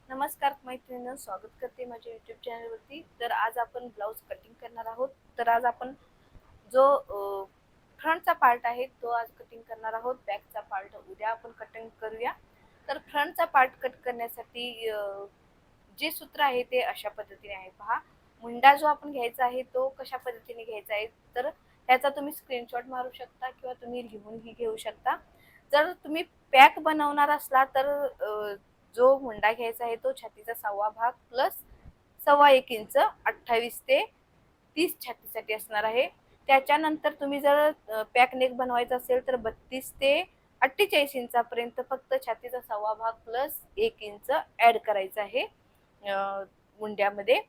नमस्कार मैत्रिणींनो, स्वागत करते माझ्या युट्यूब चॅनलवरती. तर आज आपण ब्लाऊज कटिंग करणार आहोत. तर आज आपण जो फ्रंटचा पार्ट आहे तो आज कटिंग करणार आहोत. बॅकचा पार्ट उद्या आपण कटिंग करूया. तर फ्रंटचा पार्ट कट करण्यासाठी जे सूत्र आहे ते अशा पद्धतीने आहे. पहा, मुंडा जो आपण घ्यायचा आहे तो कशा पद्धतीने घ्यायचा आहे, तर त्याचा तुम्ही स्क्रीनशॉट मारू शकता किंवा तुम्ही लिहूनही घेऊ शकता. जर तुम्ही पॅक बनवणार असला तर जो मुंडा घ्यायचा आहे तो छातीचा 1/2 भाग प्लस 1.25 इंच 28 ते 30 छातीसाठी असणार आहे. त्याच्यानंतर तुम्ही जर पॅक नेक बनवायचा असेल तर 32 ते 48 इंचापर्यंत फक्त छातीचा 1/2 भाग प्लस 1 इंच ऍड करायचा आहे मुंड्यामध्ये.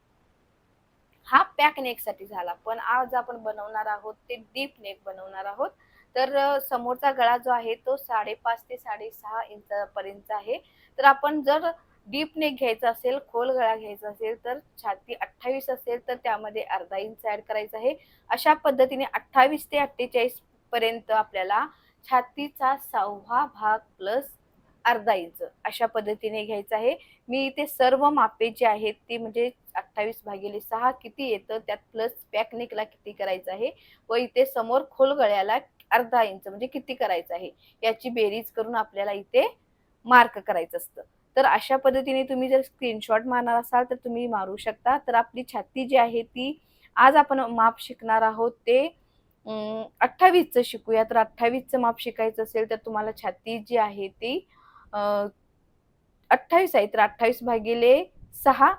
हा पॅक नेक साठी झाला. पण आज आपण बनवणार आहोत ते डीप नेक बनवणार आहोत. तर समोरचा गळा जो आहे तो 5.5 ते 6.5 इंचापर्यंत आहे. तर आपण जर डीप नेक घ्यायचा असेल, खोल गळा घ्यायचा असेल, तर छाती 28 असेल तर त्यामध्ये अर्धा इंच ऍड करायचा आहे. अशा पद्धतीने 28 ते 48 पर्यंत आपल्याला छातीचा 1/2 भाग प्लस अर्धा इंच अशा पद्धतीने घ्यायचं आहे. मी इथे सर्व मापे जी आहेत ती म्हणजे 28/6 किती येतं त्यात प्लस पॅकनिकला किती करायचं आहे व इथे समोर खोल गळ्याला अर्धा इंच म्हणजे किती करायचं आहे याची बेरीज करून आपल्याला इथे मार्क करायचं असतं. तर अशा पद्धतीने तुम्ही जर स्क्रीनशॉट मारणार असाल तर तुम्ही मारू शकता. तर आपली छाती जी आहे ती आज आपण माप शिकणार आहोत ते 28चं शिकूया. तर 28चं माप शिकायचं असेल तर तुम्हाला छाती जी आहे ती 28 आहे तर 28/6.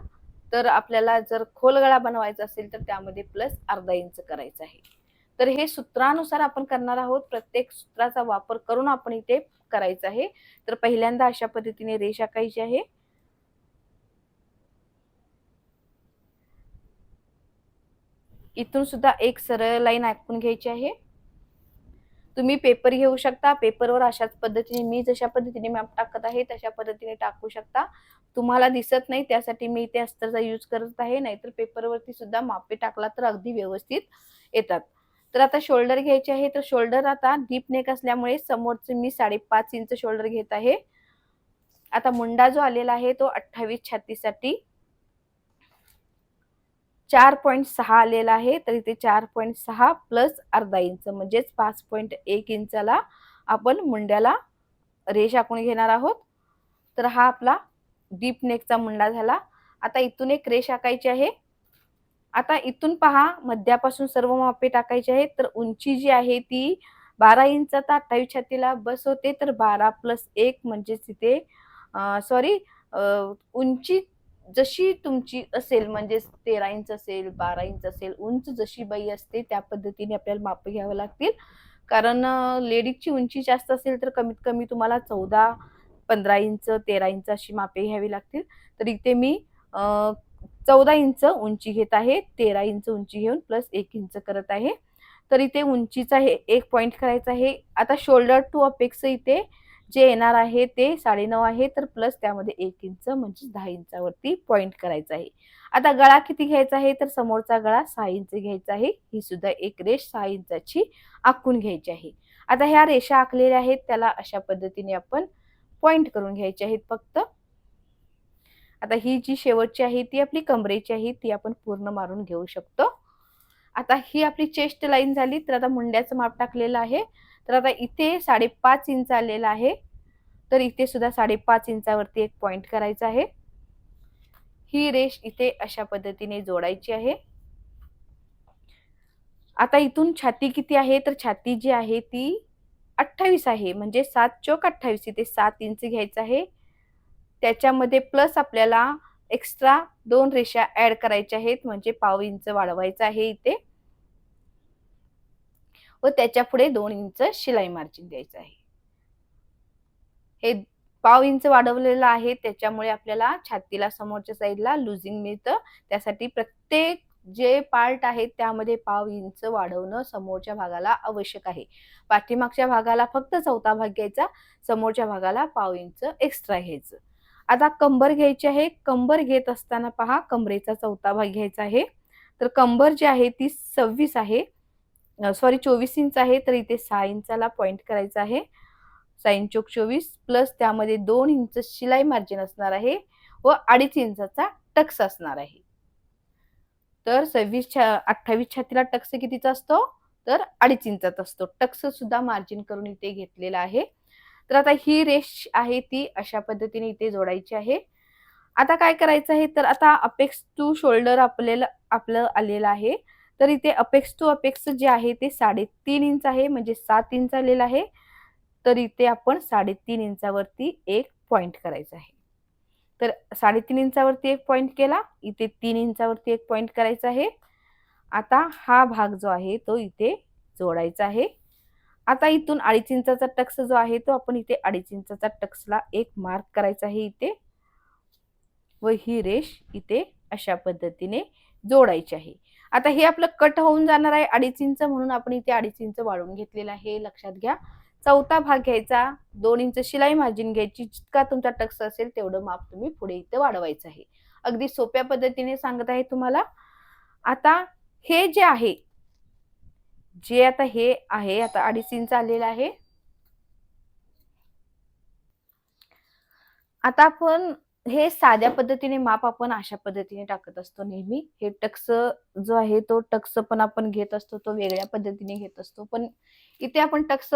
तर आपल्याला जर खोल गळा बनवायचा असेल तर त्यामध्ये प्लस अर्धा इंच करायचं आहे. तर हे सूत्रानुसार आपण करणार आहोत. प्रत्येक सूत्राचा वापर करून आपण इथे करायचं आहे. तर पहिल्यांदा अशा पद्धतीने रेष आखायची आहे. इथून सुद्धा एक सरळ लाईन आखून घ्यायची आहे. तुम्ही पेपर घेऊ शकता. पेपरवर अशाच पद्धतीने मी जशा पद्धतीने मॅप टाकत आहे तशा पद्धतीने टाकू शकता. तुम्हाला दिसत नाही त्यासाठी मी इथे अस्तरचा यूज करत आहे. नाहीतर पेपरवरती सुद्धा मापे टाकला तर अगदी व्यवस्थित येतात. तर आता शोल्डर घ्यायचे आहे. तर शोल्डर आता डीप नेक असल्यामुळे समोरचे मी 5.5 इंच शोल्डर घेत आहे. आता मुंडा जो आलेला आहे तो 28 छातीसाठी 4.6 आलेला आहे. तर इथे 4.6 प्लस अर्धा इंच म्हणजेच 5.1 इंचाला आपण मुंड्याला रेष आखून घेणार आहोत. तर हा आपला डीप नेकचा मुंडा झाला. आता इथून एक रेष आखायची आहे. आता इथून पहा, मध्यापासून सर्व मापे टाकायची आहेत. तर उंची जी आहे ती 12 इंच आता 28 छातीला बस होते. तर 12 प्लस 1 म्हणजेच इथे सॉरी उंची जशी तुमची असेल म्हणजे 13 इंच असेल, 12 इंच असेल, उंच जशी बाई असते त्या पद्धतीने आपल्याला माप घ्यावं लागतील. कारण लेडीजची उंची जास्त असेल तर कमीत कमी तुम्हाला 14, 15 इंच, 13 इंच अशी मापे घ्यावी लागतील. तर इथे मी 14 इंच उंची घेत आहे. 13 इंच उंची घेऊन प्लस 1 इंच करत आहे. तर इथे उंचीचा हे एक पॉइंट करायचा आहे. आता शोल्डर टू अपेक्स इथे जे येणार आहे ते 9.5 आहे. तर प्लस त्यामध्ये 1 इंच म्हणजे 10 इंचावरती पॉइंट करायचा आहे. आता गळा किती घ्यायचा आहे तर समोरचा गळा 6 इंच घ्यायचा आहे. ही सुद्धा एक रेष 6 इंचाची आखून घ्यायची आहे. आता ह्या रेषा आखलेल्या आहेत त्याला अशा पद्धतीने आपण पॉइंट करून घ्यायचे आहेत फक्त. आता ही जी शेवटची आहे ती आपली कमरेची आहे ती आपण पूर्ण मारून घेऊ शकतो. आता ही आपली चेस्ट लाईन झाली. तर आता मुंड्याचं माप टाकलेलं आहे. तर आता इथे 5.5 इंच आलेला आहे. तर इथे सुद्धा 5.5 इंचावरती एक पॉइंट करायचा आहे. ही रेष इथे अशा पद्धतीने जोडायची आहे. आता इथून छाती किती आहे तर छाती जी आहे ती 28 आहे. म्हणजे 7 चोक 28 इथे 7 इंच घ्यायचं आहे. त्याच्यामध्ये प्लस आपल्याला एक्स्ट्रा 2 रेषा ऍड करायच्या आहेत म्हणजे पाव इंच वाढवायचं आहे इथे व त्याच्या पुढे 2 इंच शिलाई मार्जिन द्यायचं आहे. हे पाव इंच वाढवलेलं आहे त्याच्यामुळे आपल्याला छातीला समोरच्या साईडला लुजिंग मिळतं. त्यासाठी प्रत्येक जे पार्ट आहे त्यामध्ये पाव इंच वाढवणं समोरच्या भागाला आवश्यक आहे. पाठीमागच्या भागाला फक्त चौथा भाग घ्यायचा, समोरच्या भागाला पाव इंच एक्स्ट्रा घ्यायचं. आता कंबर घ्यायची आहे. कंबर घेत असताना पहा, कमरेचा चौथा भाग घ्यायचा आहे. तर कंबर जी आहे ती 26 आहे, सॉरी 24 इंच आहे. तर इथे 6 इंचाला पॉइंट करायचा आहे. 6 चोक 24 प्लस त्यामध्ये 2 इंच शिलाई मार्जिन असणार आहे व 2.5 इंचाचा टक्स असणार आहे. तर 28 छातीला टक्स कितीचा असतो, तर 2.5 इंचाचा असतो. टक्स सुद्धा मार्जिन करून इथे घेतलेला आहे. तर आता ही रेष आहे ती अशा पद्धतीने इथे जोडायची आहे. आता काय करायचं आहे, तर आता अपेक्स टू शोल्डर आपलं आलेलं आहे. तर इथे अपेक्स टू अपेक्स जे आहे ते 3.5 इंच आहे, म्हणजे 7 इंच आलेलं आहे. तर इथे आपण 3.5 इंचावरती एक पॉइंट करायचा आहे. तर 3.5 इंचावरती एक पॉइंट केला, इथे 3 इंचावरती एक पॉइंट करायचा आहे. आता हा भाग जो आहे तो इथे जोडायचा आहे. आता इथून 2.5 इंचाचा टक्स जो आहे तो आपण इथे 2.5 इंचाचा टक्सला एक मार्क करायचा आहे इथे, व ही रेष इथे अशा पद्धतीने जोडायची आहे. आता हे आपलं कट होऊन जाणार आहे 2.5 इंच, म्हणून आपण इथे 2.5 इंच वाढवून घेतलेलं आहे, लक्षात घ्या. चौथा भाग घ्यायचा, 2 इंच शिलाई मार्जिन घ्यायची, जितका तुमचा टक्स असेल तेवढं माप तुम्ही पुढे इथे वाढवायचं आहे. अगदी सोप्या पद्धतीने सांगत आहे तुम्हाला. आता हे जे आहे, आता हे आहे, आता 2.5 इंच आलेलं आहे. आता आपण हे साध्या पद्धतीने माप आपण अशा पद्धतीने टाकत असतो नेहमी. हे टक्स जो आहे तो टक्स पण आपण घेत असतो, तो वेगळ्या पद्धतीने घेत असतो, पण इथे आपण टक्स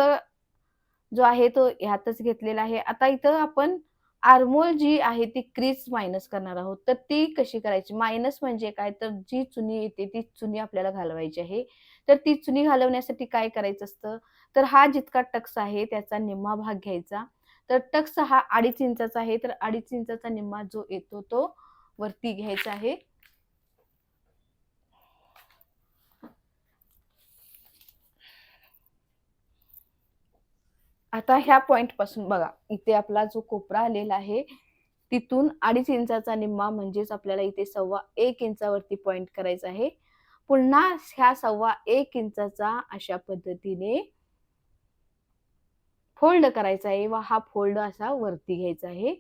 जो आहे तो ह्यातच घेतलेला आहे. आता इथं आपण आर्मोल जी आहे ती क्रीज मायनस करणार आहोत. तर ती कशी करायची? मायनस म्हणजे काय, तर जी चुनी येते ती चुनी आपल्याला घालवायची आहे. तर ती चुनी घालवण्यासाठी काय करायचं असतं, तर हा जितका टक्स आहे त्याचा निम्मा भाग घ्यायचा. तर टक्स हा 2.5 इंचाचा आहे, तर 2.5 इंचाचा निम्मा जो येतो तो वरती घ्यायचा आहे. आता ह्या पॉइंट पासून बघा, इथे आपला जो कोपरा आलेला आहे तिथून 2.5 इंचाचा निम्मा म्हणजेच आपल्याला इथे 1.25 इंचावरती पॉइंट करायचा आहे. पुन्हा ह्या 1.25 इंचाचा अशा पद्धतीने फोल्ड करायचा आहे व हा फोल्ड असा वरती घ्यायचा आहे,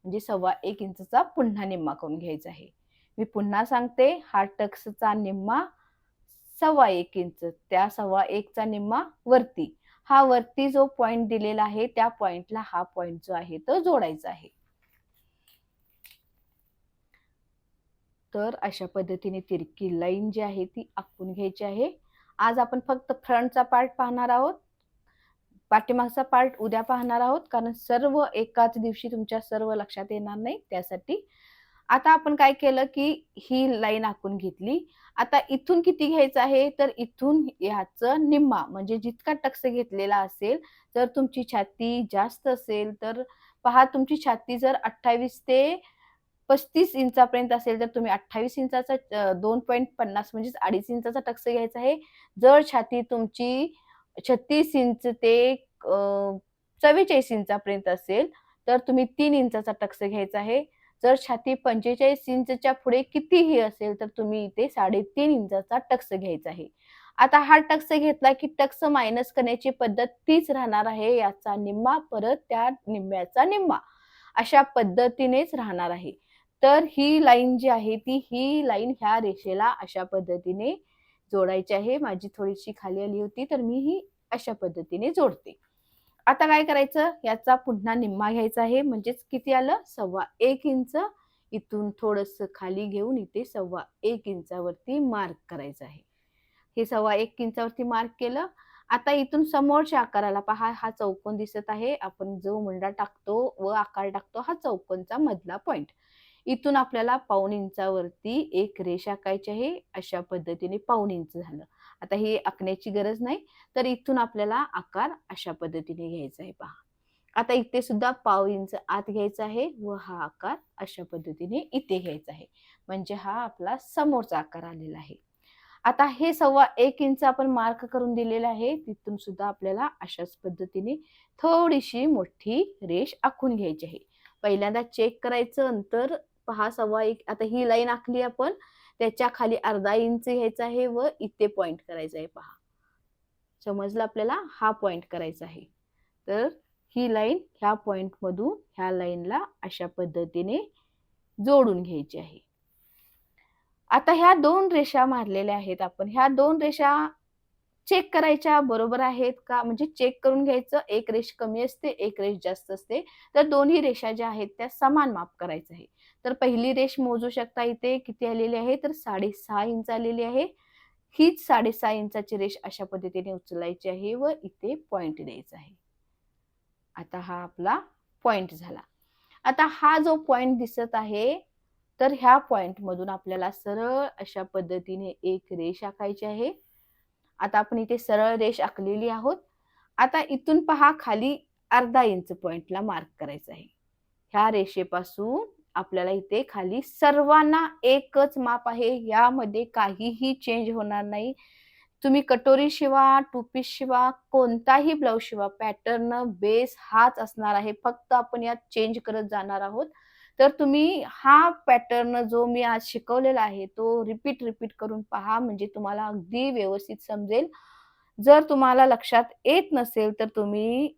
म्हणजे 1.25 इंचाचा पुन्हा निम्मा करून घ्यायचा आहे. मी पुन्हा सांगते, हा टक्सचा निम्मा 1.25 इंच, त्या 1.25 चा निम्मा वरती, हा वरती जो पॉइंट दिलेला आहे त्या पॉइंटला हा पॉइंट जो आहे तो जोडायचा आहे. तर अशा पद्धतीने तिरकी लाईन जी आहे ती आखून घ्यायची आहे. आज आपण फक्त फ्रंटचा पार्ट पाहणार आहोत, पाठीमागचा पार्ट उद्या पाहणार आहोत, कारण सर्व एकाच दिवशी तुमच्या सर्व लक्षात येणार नाही, त्यासाठी. आता आपण काय केलं की ही लाईन आखून घेतली. आता इथून किती घ्यायचं आहे, तर इथून ह्याचं निम्मा, म्हणजे जितका टक्स घेतलेला असेल, जर तुमची छाती जास्त असेल तर पहा, तुमची छाती जर 28 ते 35 इंचापर्यंत असेल तर तुम्ही 28 इंचाचा 2.50 म्हणजेच 2.5 इंचाचा टक्स घ्यायचा आहे. जर छाती तुमची 36 इंच ते 44 इंचापर्यंत असेल तर तुम्ही 3 इंचाचा टक्स घ्यायचा आहे. जर छाती 45 इंचच्या पुढे कितीही असेल तर तुम्ही इथे 3.5 इंचाचा टक्स घ्यायचा आहे. आता हा टक्स घेतला की टक्स मायनस करण्याची पद्धत तीच राहणार आहे. याचा निम्मा परत त्या निम्म्याचा निम्मा, अशा पद्धतीनेच राहणार आहे. तर ही लाईन जी आहे ती ही लाईन ह्या रेषेला अशा पद्धतीने जोडायची आहे. माझी थोडीशी खाली आली होती तर मी ही अशा पद्धतीने जोडते. आता काय करायचं, याचा पुन्हा निम्मा घ्यायचा आहे, म्हणजेच किती आलं, 1.25 इंच. इथून थोडस खाली घेऊन इथे 1.25 इंचावरती मार्क करायचं आहे. हे 1.25 इंचावरती मार्क केलं. आता इथून समोरच्या आकाराला पहा, हा चौकोन दिसत आहे, आपण जो मुंडा टाकतो व आकार टाकतो हा चौकोनचा मधला पॉइंट. इथून आपल्याला 1.25 इंचावरती एक रेष आखायची आहे. अशा पद्धतीने 1.25 इंच झालं. आता ही आखण्याची गरज नाही, तर इथून आपल्याला आकार अशा पद्धतीने घ्यायचा आहे. पहा, आता इथे सुद्धा 1.25 इंच आत घ्यायचा आहे व हा आकार अशा पद्धतीने इथे घ्यायचा आहे, म्हणजे हा आपला समोरचा आकार आलेला आहे. आता हे 1.25 इंच आपण मार्क करून दिलेलं आहे, तिथून सुद्धा आपल्याला अशाच पद्धतीने थोडीशी मोठी रेष आखून घ्यायची आहे. पहिल्यांदा चेक करायचं अंतर, पहा 1.25. आता ही लाईन आखली आपण, त्याच्या खाली 0.5 इंच घ्यायचा आहे व इथे पॉइंट करायचा आहे. पहा, समजलं आपल्याला, हा पॉइंट करायचा आहे. तर ही लाईन ह्या पॉइंट मधून ह्या लाईनला अशा पद्धतीने जोडून घ्यायची आहे. आता ह्या दोन रेषा मारलेल्या आहेत आपण, ह्या दोन रेषा चेक करायच्या बरोबर आहेत का, म्हणजे चेक करून घ्यायचं. एक रेष कमी असते, एक रेष जास्त असते. तर दोन्ही रेषा ज्या आहेत त्या समान माप करायचं आहे. तर पहिली रेष मोजू शकता इथे किती आलेली आहे, तर 6.5 इंच आलेली आहे. हीच 6.5 इंचाची रेष अशा पद्धतीने उचलायची आहे व इथे पॉइंट द्यायचा आहे. आता हा आपला पॉइंट झाला. आता हा जो पॉइंट दिसत आहे, तर ह्या पॉइंट मधून आपल्याला सरळ अशा पद्धतीने एक रेष आखायची आहे. आता आपण इथे सरळ रेष आखलेली आहोत. आता इथून पहा खाली अर्धा इंच पॉइंटला मार्क करायचं आहे. ह्या रेषेपासून आपल्याला इथे खाली सर्वांना एकच माप आहे. यामध्ये काहीही चेंज होणार नाही. तुम्ही कटोरी शिवा, टू पीस शिवा, कोणताही ब्लाउज शिवा, पॅटर्न बेस हाच असणार आहे. फक्त आपण यात चेंज करत जाणार आहोत. तर तुम्ही हा पॅटर्न जो मी आज शिकवलेला आहे तो रिपीट करून पहा, म्हणजे तुम्हाला अगदी व्यवस्थित समजेल. जर तुम्हाला लक्षात येत नसेल तर तुम्ही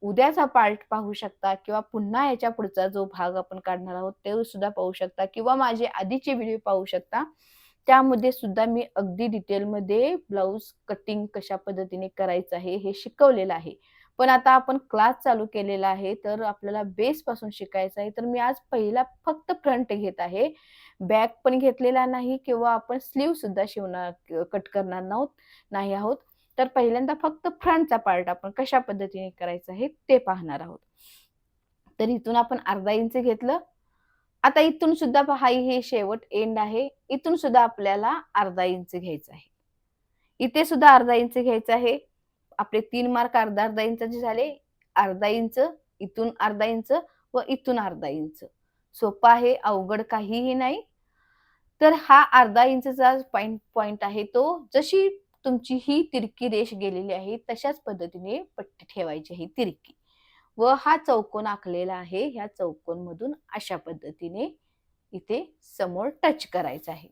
उद्याचा पार्ट पाहू शकता किंवा पुन्हा याच्या पुढचा जो भाग आपण काढणार आहोत ते सुद्धा पाहू शकता किंवा माझे आधीचे व्हिडिओ पाहू शकता. त्यामध्ये सुद्धा मी अगदी डिटेलमध्ये ब्लाउज कटिंग कशा पद्धतीने करायचं आहे हे शिकवलेलं आहे. पण आता आपण क्लास चालू केलेला आहे तर आपल्याला बेस पासून शिकायचं आहे. तर मी आज पहिला फक्त फ्रंट घेत आहे. बॅक पण घेतलेला नाही किंवा आपण स्लीव सुद्धा शिवणार कट करणार नाही आहोत. तर पहिल्यांदा फक्त फ्रंटचा पार्ट आपण कशा पद्धतीने करायचा आहे ते पाहणार आहोत. तर इथून आपण अर्धा इंच घेतलं. आता इथून सुद्धा पहा हे शेवट एंड आहे. इथून सुद्धा आपल्याला अर्धा इंच घ्यायचं आहे. इथे सुद्धा अर्धा इंच घ्यायचं आहे. आपले 3 मार्क अर्धा-अर्धा इंचाचे झाले. अर्धा इंच, इथून अर्धा इंच व इथून अर्धा इंच. सोपं आहे, अवघड काहीही नाही. तर हा अर्धा इंचचा पॉइंट आहे तो जशी तुमची ही तिरकी रेष गेलेली आहे तशाच पद्धतीने पट्टी ठेवायची आहे तिरकी. व हा चौकोन आखलेला आहे. ह्या चौकोन मधून अशा पद्धतीने इथे समोर टच करायचा आहे.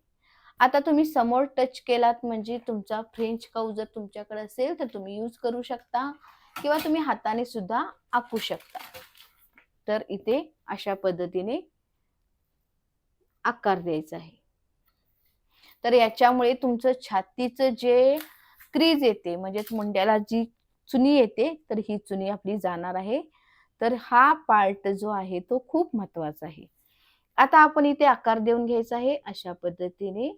आता तुम्ही समोर टच केलात म्हणजे तुमचा फ्रेंच कर्व जर तुमच्याकडे असेल तर तुम्ही यूज करू शकता किंवा तुम्ही हाताने सुद्धा आखू शकता. तर इथे अशा पद्धतीने आकार द्यायचा आहे. तर याच्यामुळे तुमचं छातीचं जे क्रीज येते म्हणजेच मुंड्याला जी चुनी येते तर ही चुनी आपली जाणार आहे. तर हा पार्ट जो आहे तो खूप महत्वाचा आहे. आता आपण इथे आकार देऊन घ्यायचा आहे. अशा पद्धतीने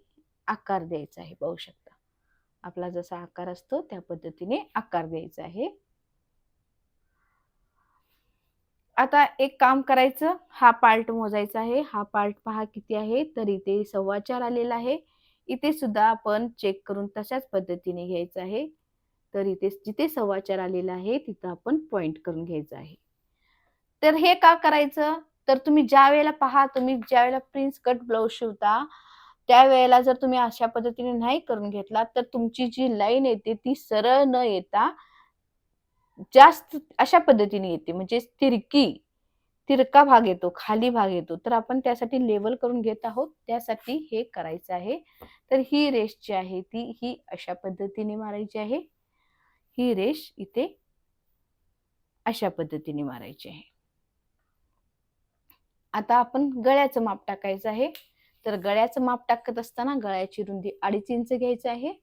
आकार द्यायचा आहे. पाहू शकता आपला जसा आकार असतो त्या पद्धतीने आकार द्यायचा आहे. आता एक काम करायचं, हा पार्ट मोजायचा आहे. हा पार्ट पहा किती आहे, तर इथे 4.25 आलेला आहे. इथे सुद्धा आपण चेक करून तशाच पद्धतीने घ्यायचं आहे. तर इथे जिथे 4.25 आलेला आहे तिथं आपण पॉइंट करून घ्यायचं आहे. तर हे का करायचं, तर तुम्ही ज्या वेळेला पहा, तुम्ही ज्या वेळेला प्रिन्स कट ब्लाउज शिवता त्यावेळेला जर तुम्ही अशा पद्धतीने नाही करून घेतला तर तुमची जी लाईन येते ती सरळ न येता जास्त अशा पद्धतीने येते, म्हणजे तिरका भाग येतो, खाली भाग येतो. तर आपण त्यासाठी लेवल करून घेत आहोत, त्यासाठी हे करायचं आहे. तर ही रेष जी आहे ती ही अशा पद्धतीने मारायची आहे. ही रेष इथे अशा पद्धतीने मारायची आहे. आता आपण गळ्याचं माप टाकायचं आहे. तर गळ्याचं माप टाकत असताना गळ्याची रुंदी 2.5 इंच घ्यायची आहे.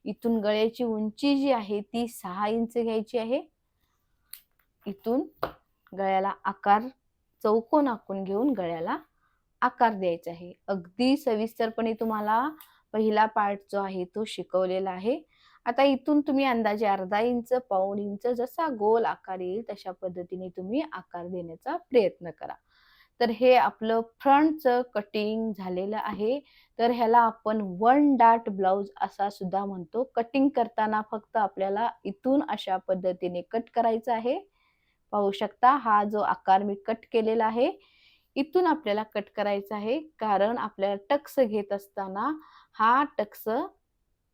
इथून गळ्याची उंची जी आहे ती 6 इंच घ्यायची आहे. इथून गळ्याला आकार चौकोन आखून घेऊन गळ्याला आकार द्यायचा आहे. अगदी सविस्तरपणे तुम्हाला पहिला पार्ट जो आहे तो शिकवलेला आहे. आता इथून तुम्ही अंदाजे अर्धा इंच, पाऊण इंच जसा गोल आकार येईल तशा पद्धतीने तुम्ही आकार देण्याचा प्रयत्न करा. तर हे आपलं फ्रंटचं कटिंग झालेलं आहे. तर ह्याला आपण वन डाट ब्लाउज असा सुद्धा म्हणतो. कटिंग करताना फक्त आपल्याला इथून अशा पद्धतीने कट करायचं आहे. पाहू शकता हा जो आकार मी कट केलेला आहे इथून आपल्याला कट करायचा आहे, कारण आपल्याला टक्स घेत असताना हा टक्स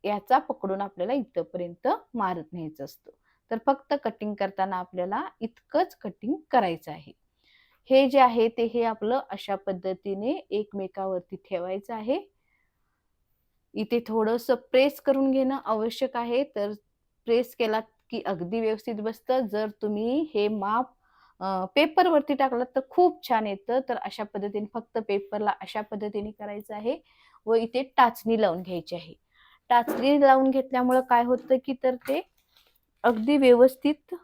याचा पकडून आपल्याला इथपर्यंत मारत न्यायचं असतं. तर फक्त कटिंग करताना आपल्याला इतकंच कटिंग करायचं आहे. हे जे आहे ते हे आपलं अशा पद्धतीने एकमेकावरती ठेवायचं आहे. इथे थोडंसं प्रेस करून घेणं आवश्यक आहे. तर प्रेस केलात की अगदी व्यवस्थित बसतं. जर तुम्ही हे माप पेपरवरती टाकलात तर खूप छान येतं. तर अशा पद्धतीने फक्त पेपरला अशा पद्धतीने करायचं आहे व इथे टाचणी लावून घ्यायची आहे. टाचणी लावून घेतल्यामुळे काय होतं की तर ते अगदी व्यवस्थित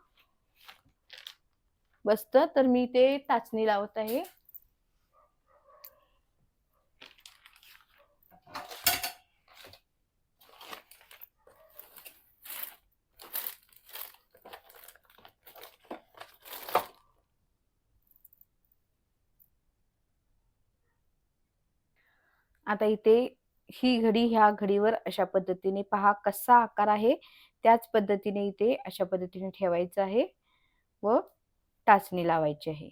बसतं. तर मी ते टाचणी लावत आहे. आता इथे ही घडी ह्या घडीवर अशा पद्धतीने पहा कसा आकार आहे, त्याच पद्धतीने इथे अशा पद्धतीने ठेवायचं आहे व टाचणी लावायची आहे.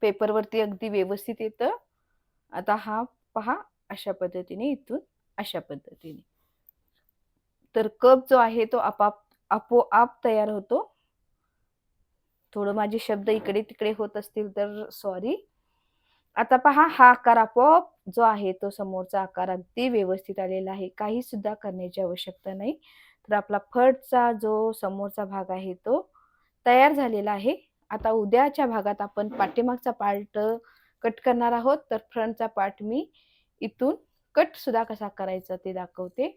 पेपरवरती अगदी व्यवस्थित येतं. आता हा पहा अशा पद्धतीने इथून अशा पद्धतीने. तर कप जो आहे तो आपोआप तयार होतो. थोडं माझे शब्द इकडे तिकडे होत असतील तर सॉरी. आता पहा हा आकार आपोआप जो आहे तो समोरचा आकार अगदी व्यवस्थित आलेला आहे. काही सुद्धा करण्याची आवश्यकता नाही. तर आपला फळचा जो समोरचा भाग आहे तो तयार झालेला आहे. आता उद्याच्या भागात आपण पाठीमागचा पार्ट कट करणार आहोत. तर फ्रंटचा पार्ट मी इथून कट सुद्धा कसा करायचा ते दाखवते.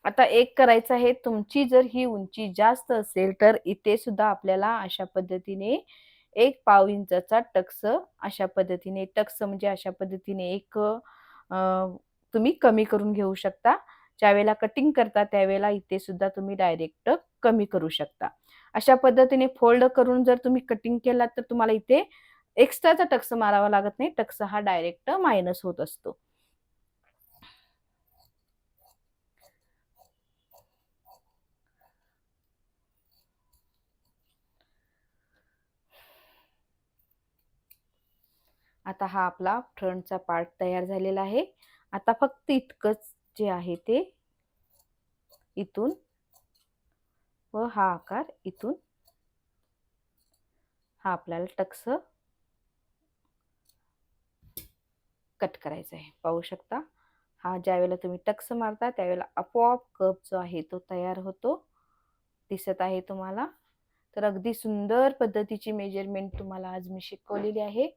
आता एक करायचं आहे, तुमची जर ही उंची जास्त असेल तर इथे सुद्धा आपल्याला अशा पद्धतीने 1 पाव इंचाचा टक्स अशा पद्धतीने टक्स म्हणजे अशा पद्धतीने एक तुम्ही कमी करून घेऊ शकता. ज्यावेळेला कटिंग करता त्यावेळेला इथे सुद्धा तुम्ही डायरेक्ट कमी करू शकता. अशा पद्धतीने फोल्ड करून जर तुम्ही कटिंग केलात तर तुम्हाला इथे एक्स्ट्राचा टक्स मारावा लागत नाही. टक्स हा डायरेक्ट मायनस होत असतो. आता हा आपला फ्रंटचा पार्ट तयार झालेला आहे. आता फक्त इतकंच जे आहे ते इथून व हा आकार इथून हा आपल्याला टक्स कट करायचा आहे. पाहू शकता हा ज्यावेळेला तुम्ही टक्स मारता त्यावेळेला आपोआप कप जो आहे तो तयार होतो. दिसत आहे तुम्हाला. तर अगदी सुंदर पद्धतीची मेजरमेंट तुम्हाला आज मी शिकवलेली आहे.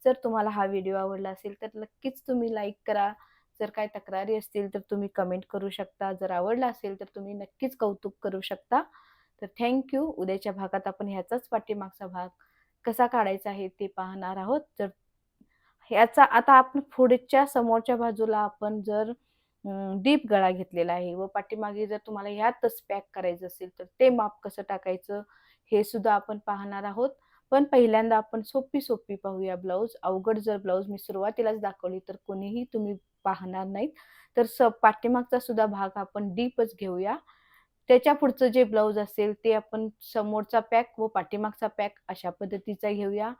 जर तुम्हाला हा व्हिडिओ आवडला असेल तर नक्कीच तुम्ही लाईक करा. जर काही तक्रारी असतील तर तुम्ही कमेंट करू शकता. जर आवडला असेल तर तुम्ही नक्कीच कौतुक करू शकता. तर थँक उद्याच्या भागात आपण ह्याचाच पाठीमागचा भाग कसा काढायचा आहे ते पाहणार आहोत. तर ह्याचा आता आपण पुढच्या समोरच्या बाजूला आपण जर डीप गळा घेतलेला आहे व पाठीमागे जर तुम्हाला ह्यातच पॅक करायचं असेल तर ते माप कसं टाकायचं हे सुद्धा आपण पाहणार आहोत. पण पहिल्यांदा आपण सोपी पाहूया ब्लाऊज. अवघड जर ब्लाऊज मी सुरुवातीलाच दाखवली तर कोणीही तुम्ही पाहणार नाहीत. तर पाठीमागचा सुद्धा भाग आपण डीपच घेऊया. त्याच्या पुढचं जे ब्लाऊज असेल ते आपण समोरचा पॅक व पाठीमागचा पॅक अशा पद्धतीचा घेऊया.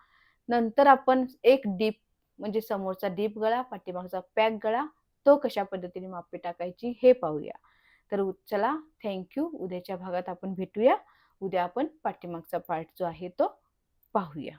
नंतर आपण एक डीप म्हणजे समोरचा डीप गळा, पाठीमागचा पॅक गळा तो कशा पद्धतीने मापे टाकायची हे पाहूया. तर चला उद्याच्या भागात आपण भेटूया. उद्या आपण पाठीमागचा पार्ट जो आहे तो पाहूया.